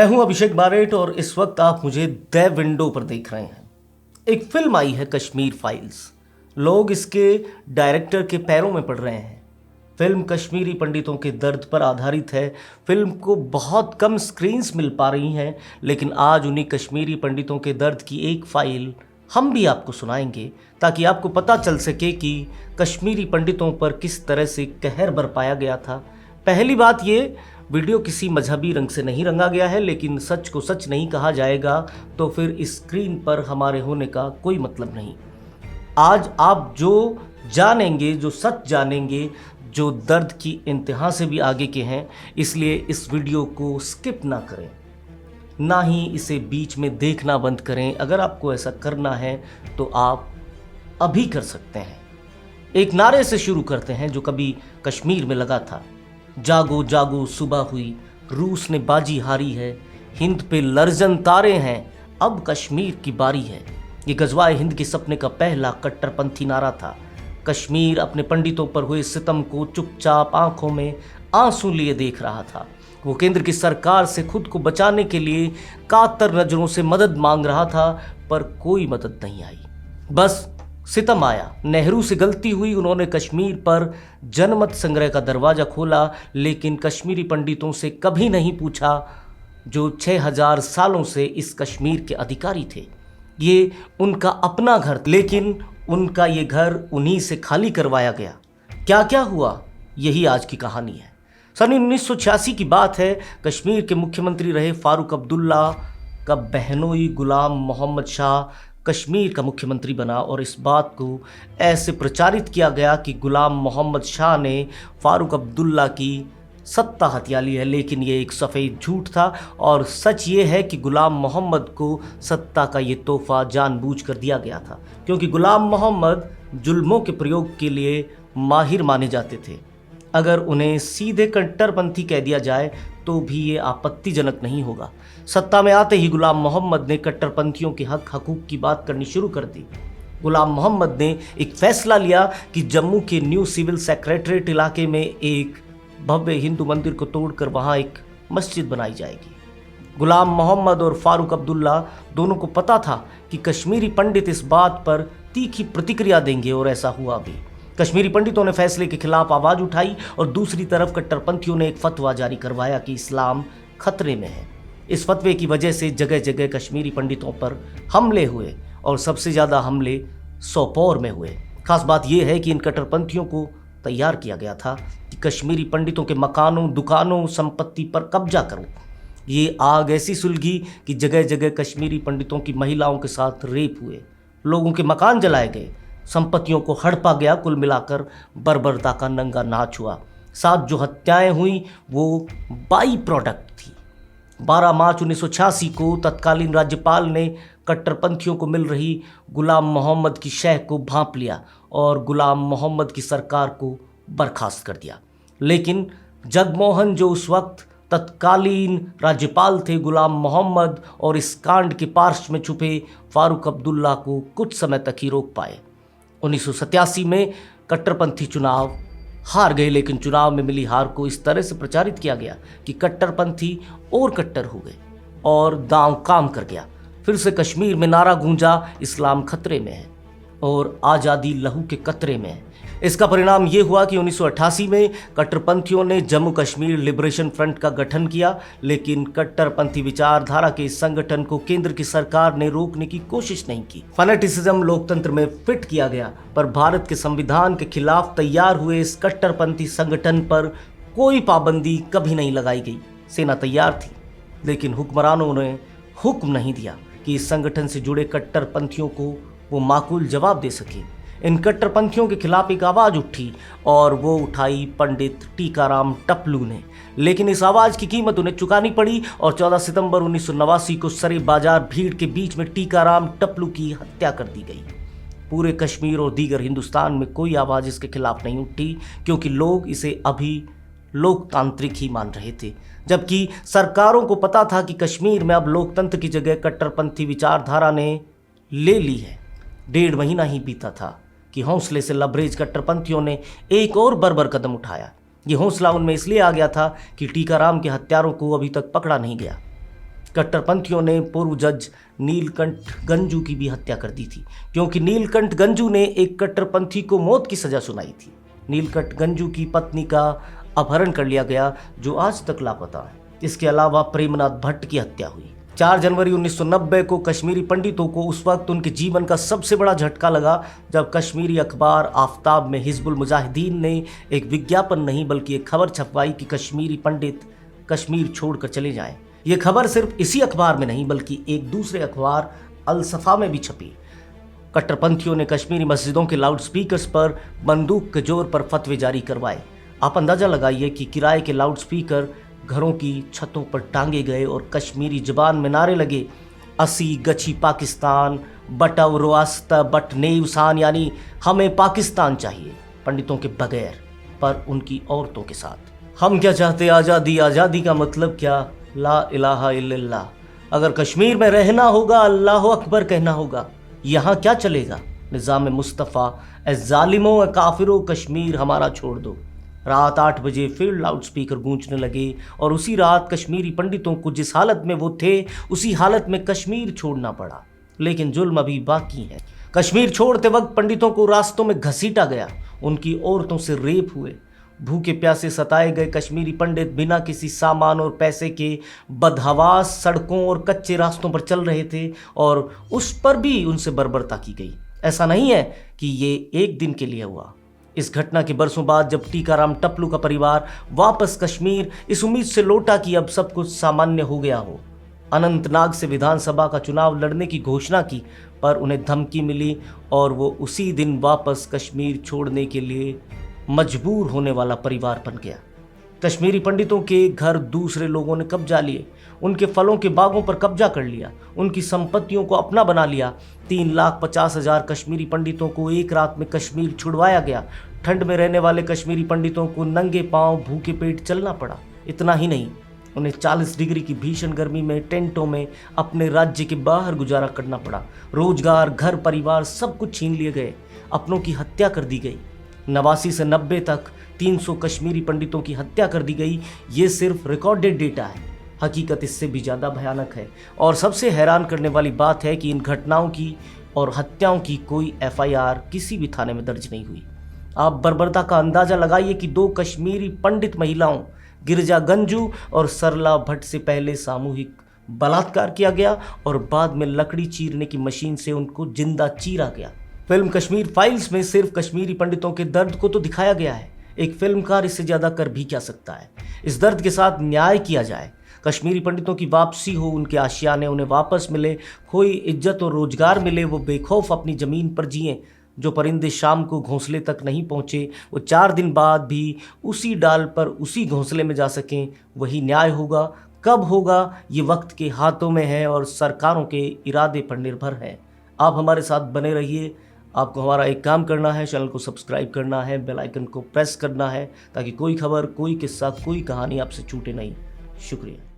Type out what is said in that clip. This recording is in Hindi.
मैं हूं अभिषेक बारेट और इस वक्त आप मुझे द विंडो पर देख रहे हैं। एक फिल्म आई है कश्मीर फाइल्स। लोग इसके डायरेक्टर के पैरों में पड़ रहे हैं। फिल्म कश्मीरी पंडितों के दर्द पर आधारित है। फिल्म को बहुत कम स्क्रीन्स मिल पा रही हैं, लेकिन आज उन्हीं कश्मीरी पंडितों के दर्द की एक फाइल हम भी आपको सुनाएंगे, ताकि आपको पता चल सके कि कश्मीरी पंडितों पर किस तरह से कहर बरपाया गया था। पहली बात ये, वीडियो किसी मजहबी रंग से नहीं रंगा गया है, लेकिन सच को सच नहीं कहा जाएगा तो फिर इस स्क्रीन पर हमारे होने का कोई मतलब नहीं। आज आप जो जानेंगे, जो सच जानेंगे, जो दर्द की इंतहा से भी आगे के हैं, इसलिए इस वीडियो को स्किप ना करें, ना ही इसे बीच में देखना बंद करें। अगर आपको ऐसा करना है तो आप अभी कर सकते हैं। एक नारे से शुरू करते हैं जो कभी कश्मीर में लगा था। जागो जागो सुबह हुई, रूस ने बाजी हारी है, हिंद पे लर्जन तारे हैं, अब कश्मीर की बारी है। ये गजवाए हिंद के सपने का पहला कट्टरपंथी नारा था। कश्मीर अपने पंडितों पर हुए सितम को चुपचाप आंखों में आंसू लिए देख रहा था। वो केंद्र की सरकार से खुद को बचाने के लिए कातर नजरों से मदद मांग रहा था, पर कोई मदद नहीं आई। बस सितम आया। नेहरू से गलती हुई, उन्होंने कश्मीर पर जनमत संग्रह का दरवाजा खोला, लेकिन कश्मीरी पंडितों से कभी नहीं पूछा जो 6000 सालों से इस कश्मीर के अधिकारी थे। ये उनका अपना घर था, लेकिन उनका ये घर उन्हीं से खाली करवाया गया। क्या क्या हुआ, यही आज की कहानी है। सन 1986 की बात है। कश्मीर के मुख्यमंत्री रहे फारूक अब्दुल्ला का बहनोई गुलाम मोहम्मद शाह कश्मीर का मुख्यमंत्री बना, और इस बात को ऐसे प्रचारित किया गया कि गुलाम मोहम्मद शाह ने फारूक अब्दुल्ला की सत्ता हथिया ली है। लेकिन ये एक सफ़ेद झूठ था, और सच ये है कि गुलाम मोहम्मद को सत्ता का ये तोहफा जानबूझकर दिया गया था, क्योंकि गुलाम मोहम्मद जुल्मों के प्रयोग के लिए माहिर माने जाते थे। अगर उन्हें सीधे कट्टरपंथी कह दिया जाए तो भी ये आपत्तिजनक नहीं होगा। सत्ता में आते ही गुलाम मोहम्मद ने कट्टरपंथियों के हक हकूक़ की बात करनी शुरू कर दी। गुलाम मोहम्मद ने एक फैसला लिया कि जम्मू के न्यू सिविल सेक्रेटरीट इलाके में एक भव्य हिंदू मंदिर को तोड़कर वहाँ एक मस्जिद बनाई जाएगी। गुलाम मोहम्मद और फारूक अब्दुल्ला दोनों को पता था कि कश्मीरी पंडित इस बात पर तीखी प्रतिक्रिया देंगे, और ऐसा हुआ भी। कश्मीरी पंडितों ने फैसले के खिलाफ आवाज़ उठाई, और दूसरी तरफ कट्टरपंथियों ने एक फतवा जारी करवाया कि इस्लाम खतरे में है। इस फतवे की वजह से जगह जगह कश्मीरी पंडितों पर हमले हुए, और सबसे ज़्यादा हमले सोपोर में हुए। खास बात यह है कि इन कट्टरपंथियों को तैयार किया गया था कि कश्मीरी पंडितों के मकानों, दुकानों, संपत्ति पर कब्जा करो। ये आग ऐसी सुलगी कि जगह जगह कश्मीरी पंडितों की महिलाओं के साथ रेप हुए, लोगों के मकान जलाए गए, संपत्तियों को हड़पा गया। कुल मिलाकर बर्बरता का नंगा नाच हुआ। साथ जो हत्याएं हुई वो बाई प्रोडक्ट थी। 12 मार्च 1986 को तत्कालीन राज्यपाल ने कट्टरपंथियों को मिल रही गुलाम मोहम्मद की शह को भांप लिया और गुलाम मोहम्मद की सरकार को बर्खास्त कर दिया। लेकिन जगमोहन, जो उस वक्त तत्कालीन राज्यपाल थे, गुलाम मोहम्मद और इस कांड के पार्श्व में छुपे फारूक अब्दुल्ला को कुछ समय तक ही रोक पाए। 1987 में कट्टरपंथी चुनाव हार गए, लेकिन चुनाव में मिली हार को इस तरह से प्रचारित किया गया कि कट्टरपंथी और कट्टर हो गए और दांव काम कर गया। फिर से कश्मीर में नारा गूंजा, इस्लाम खतरे में है और आज़ादी लहू के कतरे में है। इसका परिणाम ये हुआ कि 1988 में कट्टरपंथियों ने जम्मू कश्मीर लिबरेशन फ्रंट का गठन किया, लेकिन कट्टरपंथी विचारधारा के इस संगठन को केंद्र की सरकार ने रोकने की कोशिश नहीं की। फैनेटिसिज्म लोकतंत्र में फिट किया गया, पर भारत के संविधान के खिलाफ तैयार हुए इस कट्टरपंथी संगठन पर कोई पाबंदी कभी नहीं लगाई गई। सेना तैयार थी, लेकिन हुक्मरानों ने हुक्म नहीं दिया कि इस संगठन से जुड़े कट्टरपंथियों को वो माकूल जवाब दे सके। इन कट्टरपंथियों के खिलाफ एक आवाज़ उठी, और वो उठाई पंडित टीकाराम टपलू ने। लेकिन इस आवाज़ की कीमत उन्हें चुकानी पड़ी, और 14 सितंबर 1989 को सरे बाजार भीड़ के बीच में टीकाराम टपलू की हत्या कर दी गई। पूरे कश्मीर और दीगर हिंदुस्तान में कोई आवाज़ इसके खिलाफ नहीं उठी, क्योंकि लोग इसे अभी लोकतांत्रिक ही मान रहे थे, जबकि सरकारों को पता था कि कश्मीर में अब लोकतंत्र की जगह कट्टरपंथी विचारधारा ने ले ली है। 1.5 महीना ही बीता था कि हौसले से लबरेज कट्टरपंथियों ने एक और बर्बर कदम उठाया। ये हौसला उनमें इसलिए आ गया था कि टीकाराम के हत्यारों को अभी तक पकड़ा नहीं गया। कट्टरपंथियों ने पूर्व जज नीलकंठ गंजू की भी हत्या कर दी थी, क्योंकि नीलकंठ गंजू ने एक कट्टरपंथी को मौत की सजा सुनाई थी। नीलकंठ गंजू की पत्नी का अपहरण कर लिया गया, जो आज तक लापता है। इसके अलावा प्रेमनाथ भट्ट की हत्या हुई। 4 जनवरी 1990 को कश्मीरी पंडितों को उस वक्त उनके जीवन का सबसे बड़ा झटका लगा, जब कश्मीरी अखबार आफ्ताब में हिजबुल मुजाहिदीन ने एक विज्ञापन नहीं बल्कि एक खबर छपवाई कि कश्मीरी पंडित कश्मीर छोड़कर चले जाएं। ये खबर सिर्फ इसी अखबार में नहीं बल्कि एक दूसरे अखबार अल सफा में भी छपी। कट्टरपंथियों ने कश्मीरी मस्जिदों के लाउडस्पीकर्स पर बंदूक के जोर पर फतवे जारी करवाए। आप अंदाजा लगाइए कि किराए के लाउडस्पीकर घरों की छतों पर टांगे गए और कश्मीरी जबान में नारे लगे, असी गची पाकिस्तान, बटव रोआस्ता बट नेवसान, यानी हमें पाकिस्तान चाहिए, पंडितों के बगैर पर उनकी औरतों के साथ। हम क्या चाहते, आज़ादी। आज़ादी का मतलब क्या, ला इलाहा इल्लल्लाह। अगर कश्मीर में रहना होगा अल्लाह अकबर कहना होगा। यहाँ क्या चलेगा, निज़ाम मुस्तफ़ा, ए जालिमों ए काफिरों, कश्मीर हमारा छोड़ दो। रात 8 बजे फिर लाउडस्पीकर गूंजने लगे और उसी रात कश्मीरी पंडितों को जिस हालत में वो थे उसी हालत में कश्मीर छोड़ना पड़ा। लेकिन जुल्म अभी बाकी है। कश्मीर छोड़ते वक्त पंडितों को रास्तों में घसीटा गया, उनकी औरतों से रेप हुए। भूखे प्यासे सताए गए कश्मीरी पंडित बिना किसी सामान और पैसे के बदहवास सड़कों और कच्चे रास्तों पर चल रहे थे और उस पर भी उनसे बर्बरता की गई। ऐसा नहीं है कि ये एक दिन के लिए हुआ। इस घटना के बरसों बाद जब टीकाराम टपलू का परिवार वापस कश्मीर इस उम्मीद से लौटा कि अब सब कुछ सामान्य हो गया हो, अनंतनाग से विधानसभा का चुनाव लड़ने की घोषणा की, पर उन्हें धमकी मिली और वो उसी दिन वापस कश्मीर छोड़ने के लिए मजबूर होने वाला परिवार बन गया। कश्मीरी पंडितों के घर दूसरे लोगों ने कब्जा लिए, उनके फलों के बागों पर कब्जा कर लिया, उनकी संपत्तियों को अपना बना लिया। 3,50,000 कश्मीरी पंडितों को एक रात में कश्मीर छुड़वाया गया। ठंड में रहने वाले कश्मीरी पंडितों को नंगे पांव भूखे पेट चलना पड़ा। इतना ही नहीं, उन्हें 40 डिग्री की भीषण गर्मी में टेंटों में अपने राज्य के बाहर गुजारा करना पड़ा। रोजगार, घर परिवार सब कुछ छीन लिए गए, अपनों की हत्या कर दी गई। 89 से 90 तक 300 कश्मीरी पंडितों की हत्या कर दी गई। ये सिर्फ रिकॉर्डेड डेटा है, हकीकत इससे भी ज़्यादा भयानक है। और सबसे हैरान करने वाली बात है कि इन घटनाओं की और हत्याओं की कोई FIR किसी भी थाने में दर्ज नहीं हुई। आप बर्बरता का अंदाज़ा लगाइए कि 2 कश्मीरी पंडित महिलाओं गिरजा गंजू और सरला भट्ट से पहले सामूहिक बलात्कार किया गया और बाद में लकड़ी चीरने की मशीन से उनको जिंदा चीरा गया। फिल्म कश्मीर फाइल्स में सिर्फ कश्मीरी पंडितों के दर्द को तो दिखाया गया है। एक फिल्मकार इससे ज़्यादा कर भी क्या सकता है। इस दर्द के साथ न्याय किया जाए, कश्मीरी पंडितों की वापसी हो, उनके आशियाने उन्हें वापस मिले, कोई इज्जत और रोजगार मिले, वो बेखौफ अपनी ज़मीन पर जिए। जो परिंदे शाम को घोंसले तक नहीं पहुँचे वो 4 दिन बाद भी उसी डाल पर उसी घोंसले में जा सकें, वही न्याय होगा। कब होगा ये वक्त के हाथों में है और सरकारों के इरादे पर निर्भर है। आप हमारे साथ बने रहिए। आपको हमारा एक काम करना है, चैनल को सब्सक्राइब करना है, बेल आइकन को प्रेस करना है, ताकि कोई खबर, कोई किस्सा, कोई कहानी आपसे छूटे नहीं। शुक्रिया।